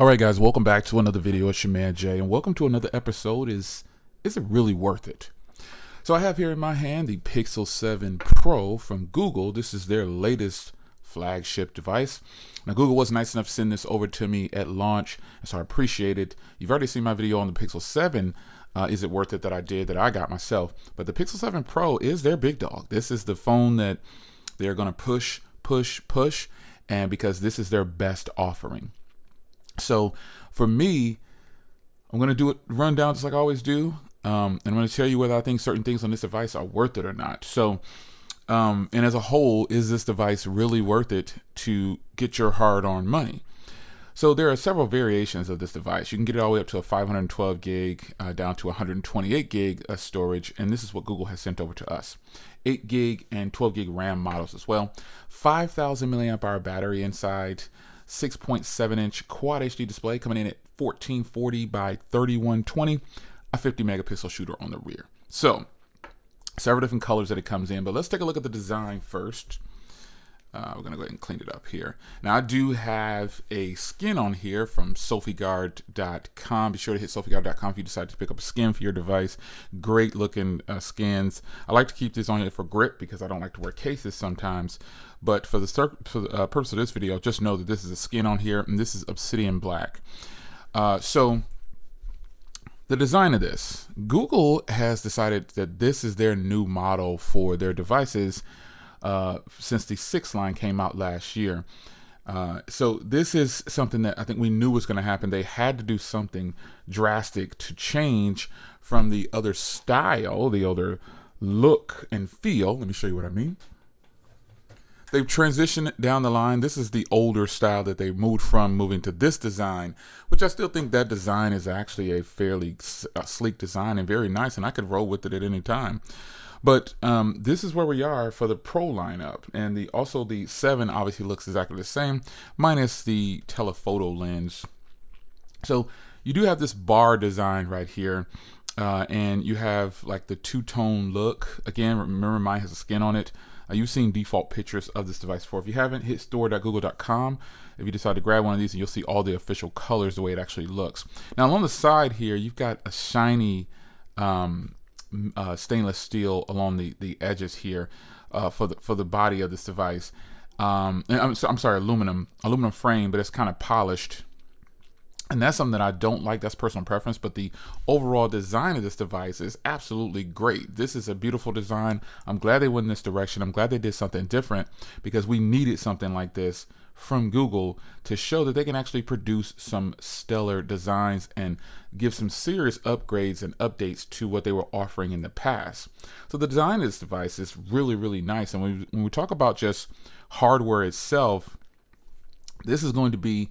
All right, guys, welcome back to another video. It's your man Jay, and welcome to another episode. Is it really worth it? So I have here in my hand the Pixel 7 Pro from Google. This is their latest flagship device. Now, Google was nice enough to send this over to me at launch, and so I appreciate it. You've already seen my video on the Pixel 7. Is it worth it that I got myself? But the Pixel 7 Pro is their big dog. This is the phone that they're going to push, and because this is their best offering. So for me, I'm going to do it rundown just like I always do. And I'm going to tell you whether I think certain things on this device are worth it or not. So, and as a whole, is this device really worth it to get your hard-earned money? So there are several variations of this device. You can get it all the way up to a 512 gig down to 128 gig storage. And this is what Google has sent over to us. 8 gig and 12 gig RAM models as well. 5,000 milliamp hour battery inside. 6.7 inch quad HD display coming in at 1440 by 3120, a 50 megapixel shooter on the rear. So several different colors that it comes in, but let's take a look at the design first. We're going to go ahead and clean it up here. Now, I do have a skin on here from SophieGuard.com. Be sure to hit SophieGuard.com if you decide to pick up a skin for your device. Great looking skins. I like to keep this on here for grip because I don't like to wear cases sometimes. But for the purpose of this video, just know that this is a skin on here, and this is obsidian black. So the design of this, Google has decided that this is their new model for their devices since the 6 line came out last year. So this is something that I think we knew was going to happen. They had to do something drastic to change from the other style, the other look and feel. Let me show you what I mean. They've transitioned down the line. This is the older style that they moved from, moving to this design, which I still think that design is actually a fairly sleek design and very nice, and I could roll with it at any time. But this is where we are for the Pro lineup. And also the 7 obviously looks exactly the same, minus the telephoto lens. So you do have this bar design right here. And you have like the two-tone look. Again, remember mine has a skin on it. You've seen default pictures of this device before. If you haven't, hit store.google.com. If you decide to grab one of these, and you'll see all the official colors, the way it actually looks. Now, along the side here, you've got a shiny stainless steel along the edges here for the body of this device. And I'm sorry, aluminum frame, but it's kind of polished. And that's something that I don't like. That's personal preference. But the overall design of this device is absolutely great. This is a beautiful design. I'm glad they went in this direction. I'm glad they did something different because we needed something like this from Google to show that they can actually produce some stellar designs and give some serious upgrades and updates to what they were offering in the past. So the design of this device is really, really nice. And when we talk about just hardware itself, this is going to be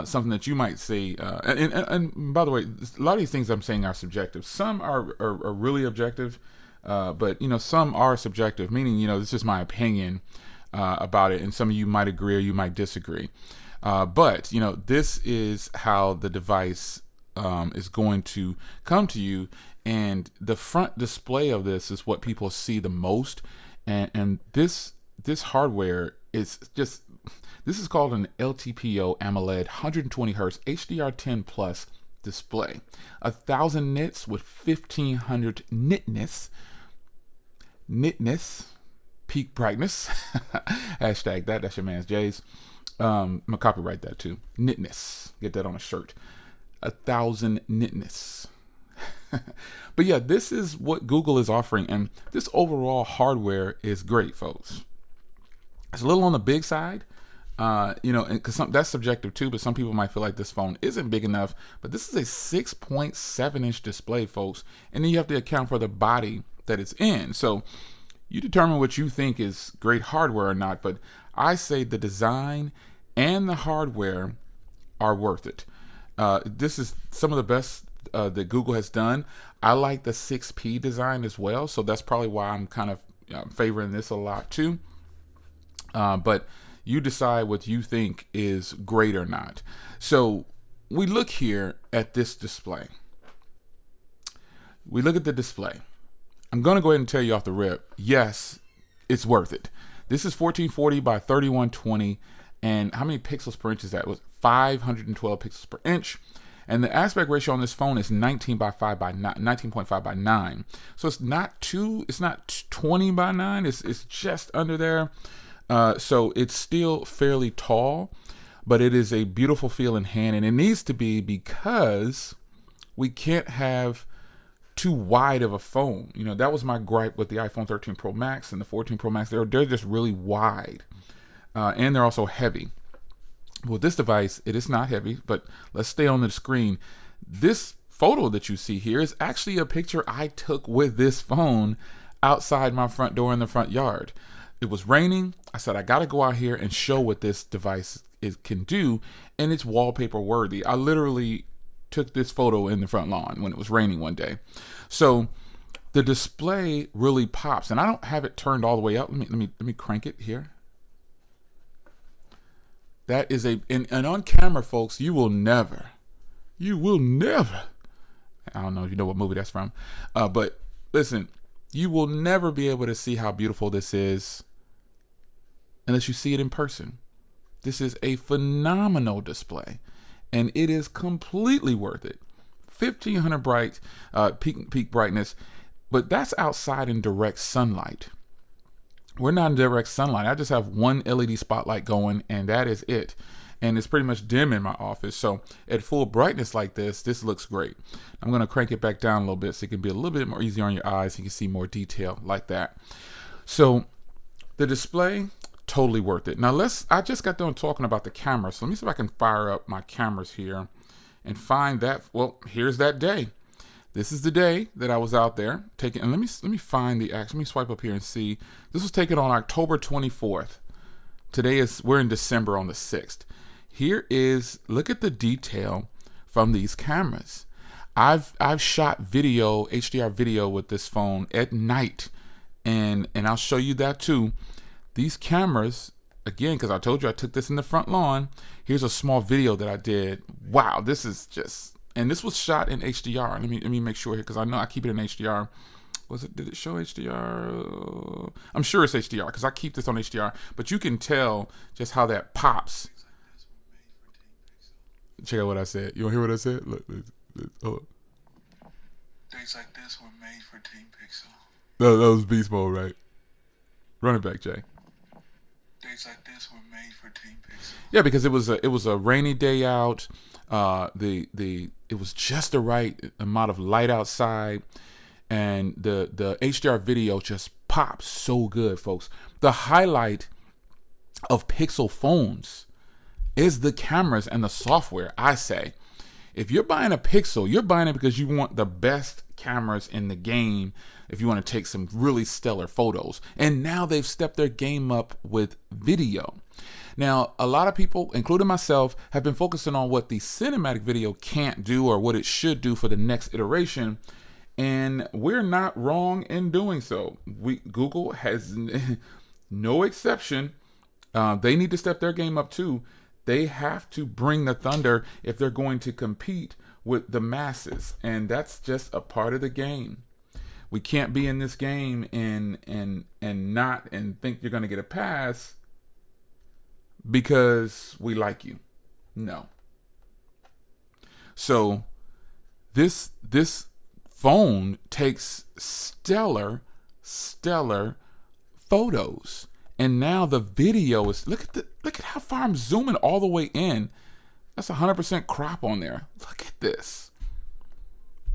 something that you might say, and by the way, a lot of these things I'm saying are subjective. Some are really objective, but some are subjective, meaning this is my opinion about it, and some of you might agree or you might disagree. But this is how the device is going to come to you, and the front display of this is what people see the most, and this hardware is just. This is called an LTPO AMOLED 120 Hz HDR10 Plus display. 1,000 nits with 1,500 nitness, peak brightness. Hashtag that. That's your man's Jay's. I'm gonna copyright that too. Nitness. Get that on a shirt. 1,000 nitness. But yeah, this is what Google is offering, and this overall hardware is great, folks. It's a little on the big side. Because that's subjective too, but some people might feel like this phone isn't big enough. But this is a 6.7 inch display, folks, and then you have to account for the body that it's in. So you determine what you think is great hardware or not. But I say the design and the hardware are worth it. This is some of the best that Google has done. I like the 6P design as well, so that's probably why I'm kind of favoring this a lot too. But you decide what you think is great or not. So we look here at this display. We look at the display. I'm going to go ahead and tell you off the rip, yes, it's worth it. This is 1440 by 3120, and how many pixels per inch is that? It was 512 pixels per inch. And the aspect ratio on this phone is 19.5 by 9. So it's not 20 by 9. It's just under there. So it's still fairly tall, but it is a beautiful feel in hand, and it needs to be, because we can't have too wide of a phone. You know, that was my gripe with the iPhone 13 Pro Max and the 14 Pro Max. They're just really wide, and they're also heavy. With this device, it is not heavy, but let's stay on the screen. This photo that you see here is actually a picture I took with this phone outside my front door in the front yard. It was raining. I said, I got to go out here and show what this device can do, and it's wallpaper worthy. I literally took this photo in the front lawn when it was raining one day. So the display really pops, and I don't have it turned all the way up. Let me crank it here. That is and on camera, folks, you will never, I don't know if you know what movie that's from, but listen, you will never be able to see how beautiful this is unless you see it in person. This is a phenomenal display, and it is completely worth it. 1500 peak brightness, but that's outside in direct sunlight. We're not in direct sunlight. I just have one LED spotlight going, and that is it. And it's pretty much dim in my office. So at full brightness like this looks great. I'm going to crank it back down a little bit so it can be a little bit more easier on your eyes. You can see more detail like that. So the display, totally worth it. Now I just got done talking about the camera. So let me see if I can fire up my cameras here and find that. Well, here's that day. This is the day that I was out there taking, and let me find the action. Let me swipe up here and see. This was taken on October 24th. We're in December on the 6th. Here is, look at the detail from these cameras. I've shot video, HDR video with this phone at night, and I'll show you that too. These cameras, again, because I told you I took this in the front lawn. Here's a small video that I did. Wow, this is just. And this was shot in HDR. Let me make sure here, because I know I keep it in HDR. Did it show HDR? I'm sure it's HDR because I keep this on HDR. But you can tell just how that pops. Check out what I said. You want to hear what I said? Look, hold on. Days like this were made for Team Pixel. No, that was beast mode, right? Run it back, Jay. Days like this were made for Team Pixel. Yeah, because it was a rainy day out. It was just the right amount of light outside, and the HDR video just pops so good, folks. The highlight of Pixel phones is the cameras and the software. I say, if you're buying a Pixel, you're buying it because you want the best cameras in the game. If you want to take some really stellar photos, and now they've stepped their game up with video. Now, a lot of people, including myself, have been focusing on what the cinematic video can't do or what it should do for the next iteration, and we're not wrong in doing so. Google has no exception. They need to step their game up too. They have to bring the thunder if they're going to compete with the masses, and that's just a part of the game. We can't be in this game and think you're going to get a pass because we like you. No. So this phone takes stellar photos, and now the video is, look at how far I'm zooming all the way in. That's 100% crop on there. Look at this.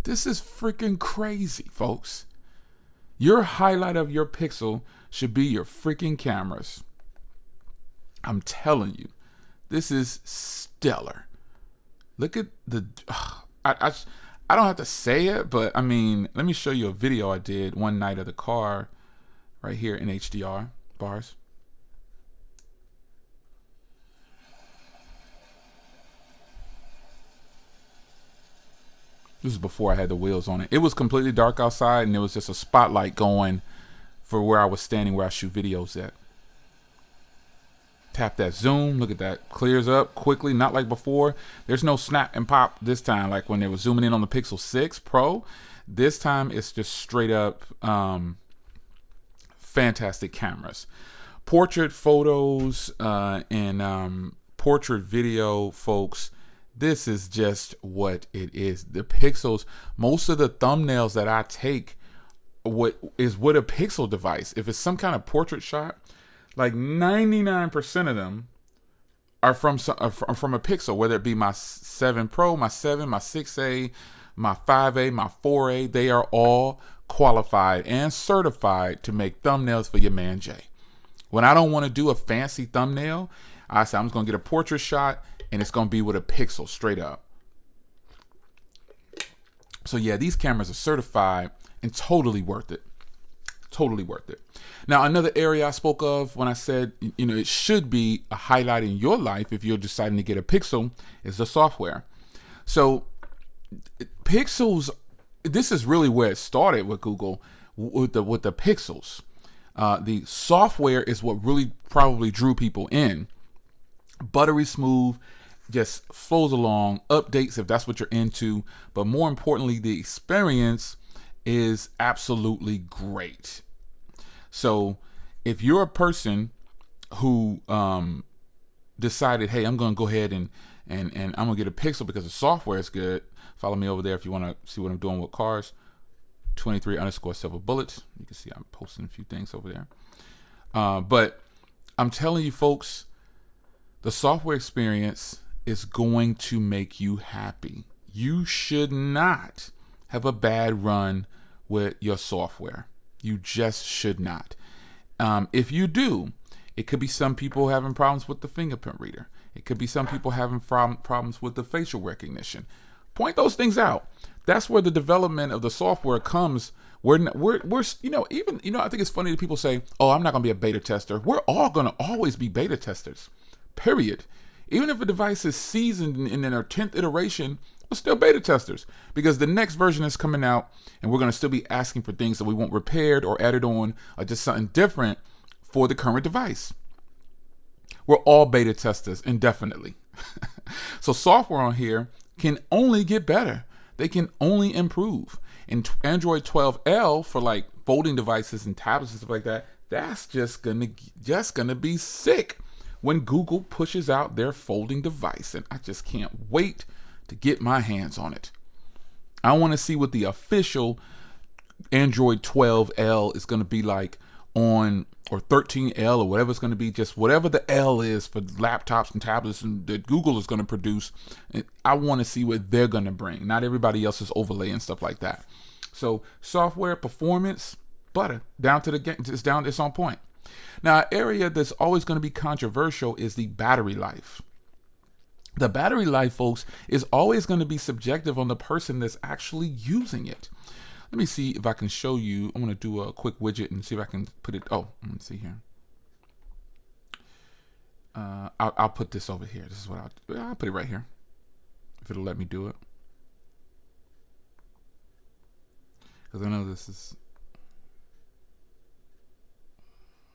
This is freaking crazy, folks. Your highlight of your Pixel should be your freaking cameras. I'm telling you, this is stellar. Look at the, I don't have to say it, but I mean, let me show you a video I did one night of the car right here in HDR bars. This is before I had the wheels on it. It was completely dark outside, and there was just a spotlight going for where I was standing, where I shoot videos at. Tap that zoom. Look at that. Clears up quickly, not like before. There's no snap and pop this time, like when they were zooming in on the Pixel 6 Pro. This time, it's just straight up fantastic cameras. Portrait photos and portrait video, folks, this is just what it is. The pixels, most of the thumbnails that I take what is with a pixel device. If it's some kind of portrait shot, like 99% of them are from a pixel, whether it be my 7 Pro, my 7, my 6A, my 5A, my 4A. They are all qualified and certified to make thumbnails for your man Jay. When I don't want to do a fancy thumbnail, I say I'm just going to get a portrait shot and it's going to be with a pixel straight up. So yeah, these cameras are certified and totally worth it. Totally worth it. Now, another area I spoke of when I said, it should be a highlight in your life if you're deciding to get a Pixel is the software. So Pixels, this is really where it started with Google, with the Pixels. The software is what really probably drew people in. Buttery smooth, just flows along, updates if that's what you're into. But more importantly, the experience is absolutely great. So if you're a person who decided, hey, I'm going to go ahead and I'm going to get a Pixel because the software is good, follow me over there if you want to see what I'm doing with cars. 23_silver bullets. You can see I'm posting a few things over there. But I'm telling you, folks, the software experience is going to make you happy. You should not have a bad run with your software. You just should not. If you do, it could be some people having problems with the fingerprint reader. It could be some people having problems with the facial recognition. Point those things out. That's where the development of the software comes. I think it's funny that people say, "Oh, I'm not going to be a beta tester." We're all going to always be beta testers. Period. Even if a device is seasoned in their 10th iteration, we're still beta testers because the next version is coming out and we're going to still be asking for things that we want repaired or added on or just something different for the current device. We're all beta testers indefinitely. So software on here can only get better. They can only improve. And Android 12L for like folding devices and tablets and stuff like that, that's just gonna be sick when Google pushes out their folding device. And I just can't wait to get my hands on it. I want to see what the official Android 12L is going to be like or 13L or whatever it's going to be, just whatever the L is for laptops and tablets and that Google is going to produce. And I want to see what they're going to bring, not everybody else's overlay and stuff like that. So software performance, butter, down to the game. It's on point. Now, an area that's always going to be controversial is the battery life. The battery life, folks, is always going to be subjective on the person that's actually using it. Let me see if I can show you. I'm going to do a quick widget and see if I can put it. Oh, let me see here. I'll put this over here. This is what I'll put it right here, if it'll let me do it. Because I know this is.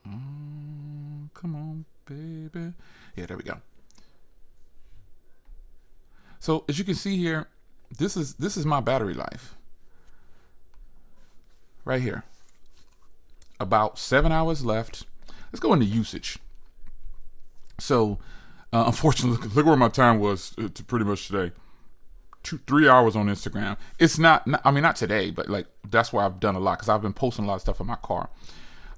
Come on, baby. Yeah, there we go. So as you can see here, this is my battery life. Right here. About 7 hours left. Let's go into usage. So, unfortunately, look where my time was to pretty much today. 3 hours on Instagram. It's not today, but like that's where I've done a lot because I've been posting a lot of stuff in my car.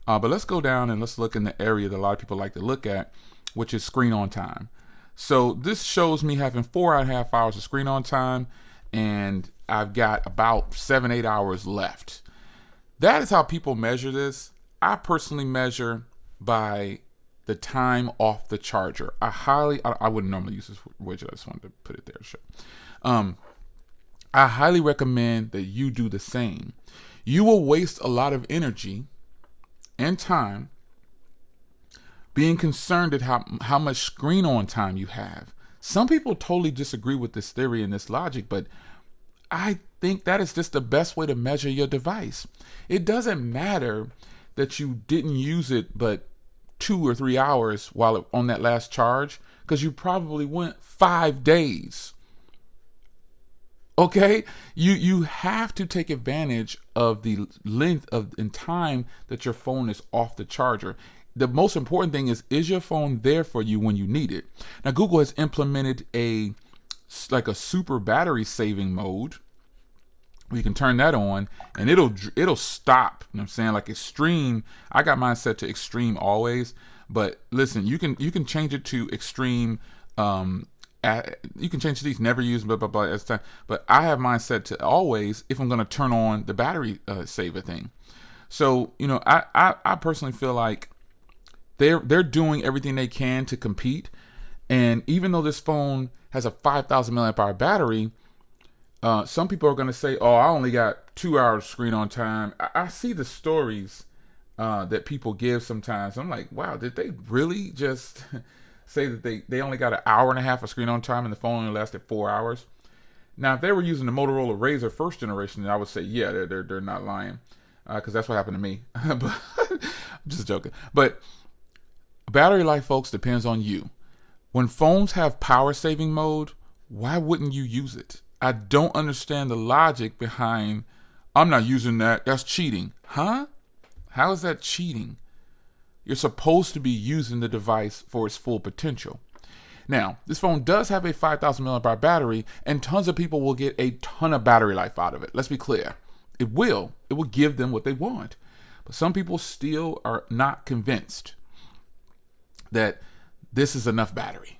But let's go down and let's look in the area that a lot of people like to look at, which is screen on time. So this shows me having 4.5 hours of screen on time, and I've got about 7-8 hours left. That is how people measure this. I personally measure by the time off the charger. I wouldn't normally use this widget. I just wanted to put it there. Sure. I highly recommend that you do the same. You will waste a lot of energy and time being concerned at how much screen on time you have. Some people totally disagree with this theory and this logic, but I think that is just the best way to measure your device. It doesn't matter that you didn't use it but 2 or 3 hours while on that last charge, because you probably went 5 days. Okay, you have to take advantage of the length of in time that your phone is off the charger. the most important thing is your phone there for you when you need it? Now, Google has implemented a super battery saving mode. You can turn that on and it'll stop. You know what I'm saying? Like extreme. I got mine set to extreme always. But listen, you can change it to extreme. You can change these never use blah blah blah as time. But I have mine set to always if I'm going to turn on the battery saver thing. So I personally feel like they're doing everything they can to compete. And even though this phone has a 5,000 milliamp hour battery, some people are going to say, "Oh, I only got 2 hours screen on time." I see the stories that people give sometimes. I'm like, wow, did they really just say that they only got an hour and a half of screen on time and the phone only lasted 4 hours? Now, if they were using the Motorola Razr first generation, then I would say, yeah, they're not lying, because that's what happened to me. But I'm just joking. But battery life, folks, depends on you. When phones have power saving mode, why wouldn't you use it? I don't understand the logic behind, I'm not using that. That's cheating. Huh? How is that cheating? You're supposed to be using the device for its full potential. Now, this phone does have a 5,000 milliamp hour battery, and tons of people will get a ton of battery life out of it. Let's be clear. It will give them what they want. But some people still are not convinced that this is enough battery.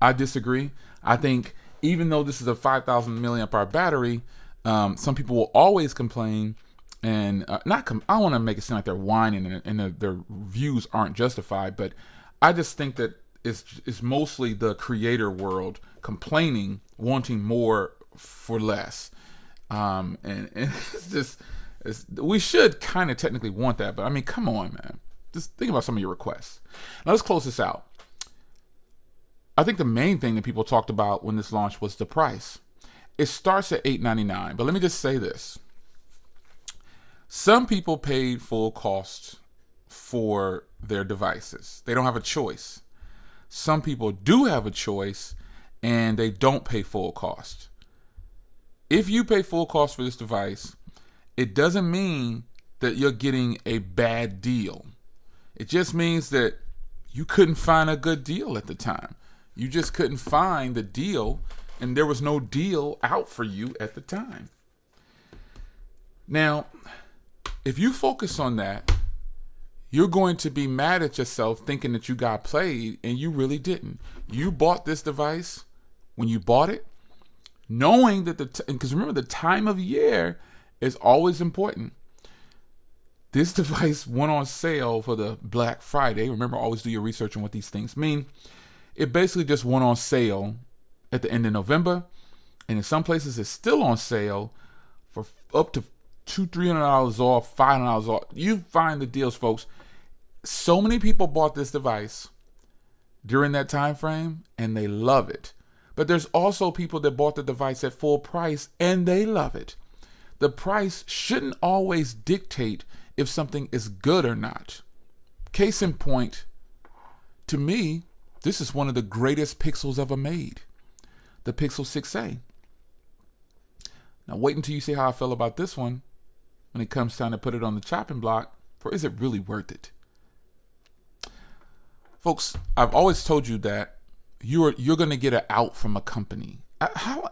I disagree. I think even though this is a 5,000 milliamp hour battery, some people will always complain and I don't want to make it seem like they're whining and their views aren't justified, but I just think that it's mostly the creator world complaining, wanting more for less. And we should kind of technically want that, but I mean, come on, man. Just think about some of your requests. Now let's close this out. I think the main thing that people talked about when this launched was the price. It starts at $8.99, but let me just say this. Some people paid full cost for their devices. They don't have a choice. Some people do have a choice and they don't pay full cost. If you pay full cost for this device, it doesn't mean that you're getting a bad deal. It just means that you couldn't find a good deal at the time. You just couldn't find the deal, and there was no deal out for you at the time. Now, if you focus on that, you're going to be mad at yourself thinking that you got played, and you really didn't. You bought this device when you bought it, knowing that because remember, the time of year is always important. This device went on sale for the Black Friday. Remember, always do your research on what these things mean. It basically just went on sale at the end of November, and in some places it's still on sale for up to $200-$300 off, $500 off. You find the deals, folks. So many people bought this device during that time frame, and they love it. But there's also people that bought the device at full price, and they love it. The price shouldn't always dictate if something is good or not. Case in point, to me, this is one of the greatest Pixels ever made, the Pixel 6a. Now wait until you see how I feel about this one when it comes time to put it on the chopping block for is it really worth it? Folks, I've always told you that you're going to get an out from a company.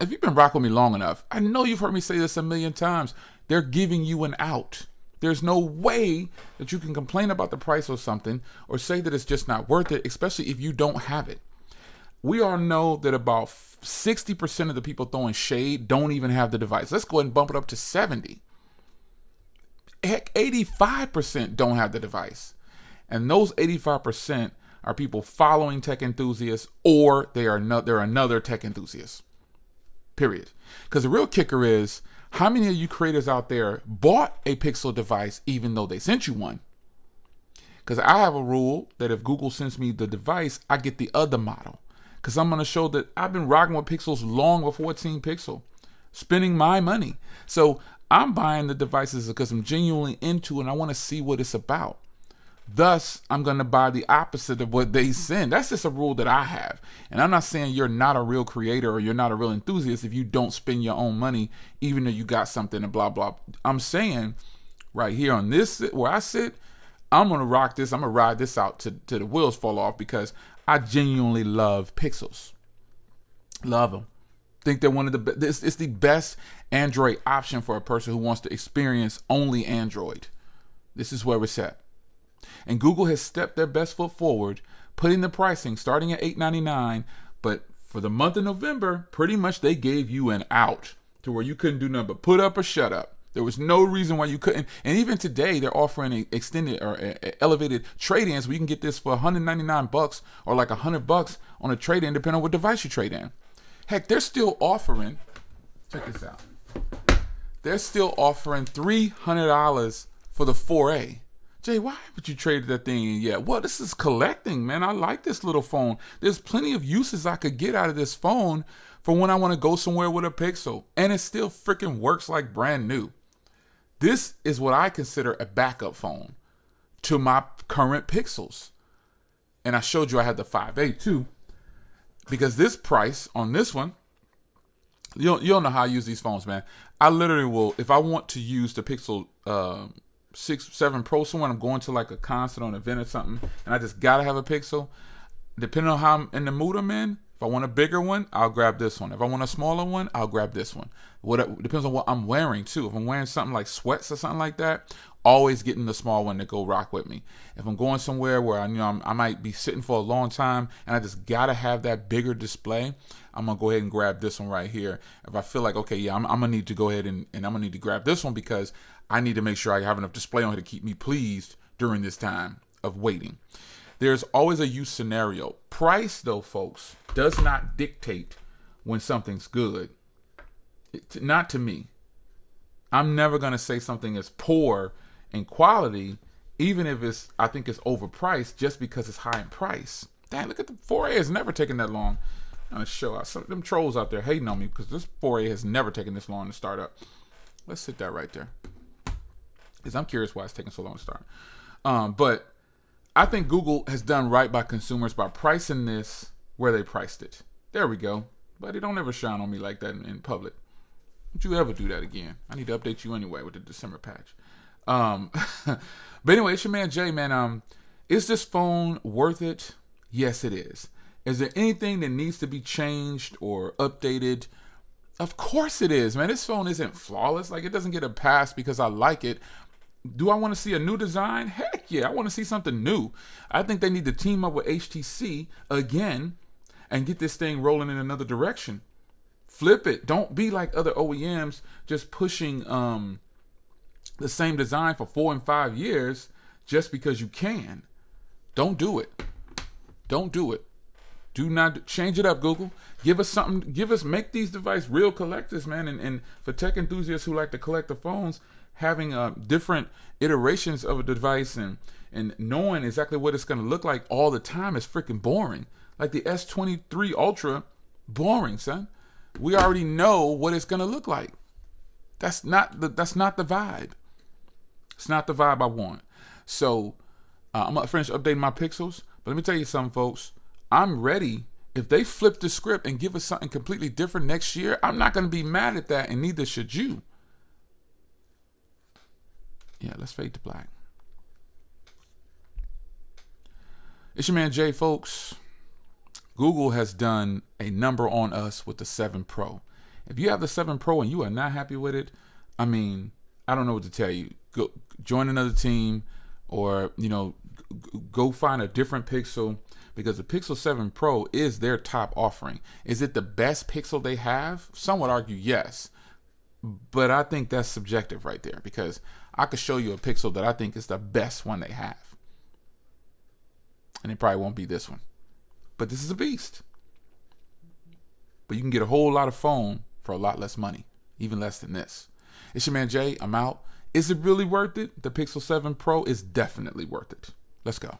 If you've been rocking with me long enough, I know you've heard me say this a million times. They're giving you an out. There's no way that you can complain about the price or something or say that it's just not worth it, especially if you don't have it. We all know that about 60% of the people throwing shade don't even have the device. Let's go ahead and bump it up to 70. Heck, 85% don't have the device. And those 85% are people following tech enthusiasts, or they're another tech enthusiast. Period. Because the real kicker is, how many of you creators out there bought a Pixel device even though they sent you one? Because I have a rule that if Google sends me the device, I get the other model. Because I'm going to show that I've been rocking with Pixels long before it's seen Pixel. Spending my money. So I'm buying the devices because I'm genuinely into it and I want to see what it's about. Thus, I'm going to buy the opposite of what they send. That's just a rule that I have. And I'm not saying you're not a real creator or you're not a real enthusiast if you don't spend your own money, even though you got something and blah, blah. I'm saying right here on this, where I sit, I'm going to rock this. I'm going to ride this out to the wheels fall off because I genuinely love Pixels. Love them. Think they're one of the best. It's the best Android option for a person who wants to experience only Android. This is where it's at. And Google has stepped their best foot forward, putting the pricing starting at $8.99. But for the month of November, pretty much they gave you an out to where you couldn't do nothing but put up or shut up. There was no reason why you couldn't. And even today, they're offering extended or elevated trade-ins where you can get this for $199 or like $100 on a trade-in, depending on what device you trade in. Heck, they're still offering, check this out. They're still offering $300 for the 4A. Jay, why haven't you traded that thing in yet? Well, this is collecting, man. I like this little phone. There's plenty of uses I could get out of this phone for when I want to go somewhere with a Pixel. And it still freaking works like brand new. This is what I consider a backup phone to my current Pixels. And I showed you I had the 5A too. Because this price on this one, you don't know how I use these phones, man. I literally will, if I want to use the Pixel 7 Pro somewhere, I'm going to like a concert or an event or something, and I just got to have a Pixel. Depending on how I'm in the mood I'm in, if I want a bigger one, I'll grab this one. If I want a smaller one, I'll grab this one. Depends on what I'm wearing too. If I'm wearing something like sweats or something like that, always getting the small one to go rock with me. If I'm going somewhere where I might be sitting for a long time and I just gotta have that bigger display, I'm gonna go ahead and grab this one right here. If I feel like, okay, yeah, I'm gonna need to go ahead and I'm gonna need to grab this one because I need to make sure I have enough display on here to keep me pleased during this time of waiting. There's always a use scenario. Price, though, folks, does not dictate when something's good. Not to me. I'm never going to say something is poor in quality, even if I think it's overpriced just because it's high in price. Damn, look at the 4A. It's never taken that long. I'm going to show out some of them trolls out there hating on me because this 4A has never taken this long to start up. Let's sit that right there. Because I'm curious why it's taking so long to start. But I think Google has done right by consumers by pricing this where they priced it. There we go. Buddy, don't ever shine on me like that in public. Don't you ever do that again. I need to update you anyway with the December patch. But anyway, it's your man Jay, man. Is this phone worth it? Yes, it is. Is there anything that needs to be changed or updated? Of course it is, man. This phone isn't flawless. Like, it doesn't get a pass because I like it. Do I want to see a new design? Heck yeah, I want to see something new. I think they need to team up with HTC again and get this thing rolling in another direction. Flip it. Don't be like other OEMs just pushing the same design for 4 and 5 years just because you can. Don't do it. Don't do it. Do not change it up, Google. Give us something. Make these devices real collectors, man. And for tech enthusiasts who like to collect the phones, having different iterations of a device and knowing exactly what it's going to look like all the time is freaking boring. Like the S23 Ultra, boring, son. We already know what it's going to look like. That's not the vibe. It's not the vibe I want. So I'm going to finish updating my Pixels. But let me tell you something, folks. I'm ready. If they flip the script and give us something completely different next year, I'm not going to be mad at that, and neither should you. Yeah, let's fade to black. It's your man Jay, folks. Google has done a number on us with the 7 Pro. If you have the 7 Pro and you are not happy with it, I mean, I don't know what to tell you. Go join another team, or go find a different Pixel, because the Pixel 7 Pro is their top offering. Is it the best Pixel they have? Some would argue yes, but I think that's subjective right there, because I could show you a Pixel that I think is the best one they have, and it probably won't be this one. But this is a beast. But you can get a whole lot of phone for a lot less money, even less than this. It's your man Jay. I'm out. Is it really worth it? The Pixel 7 Pro is definitely worth it. Let's go.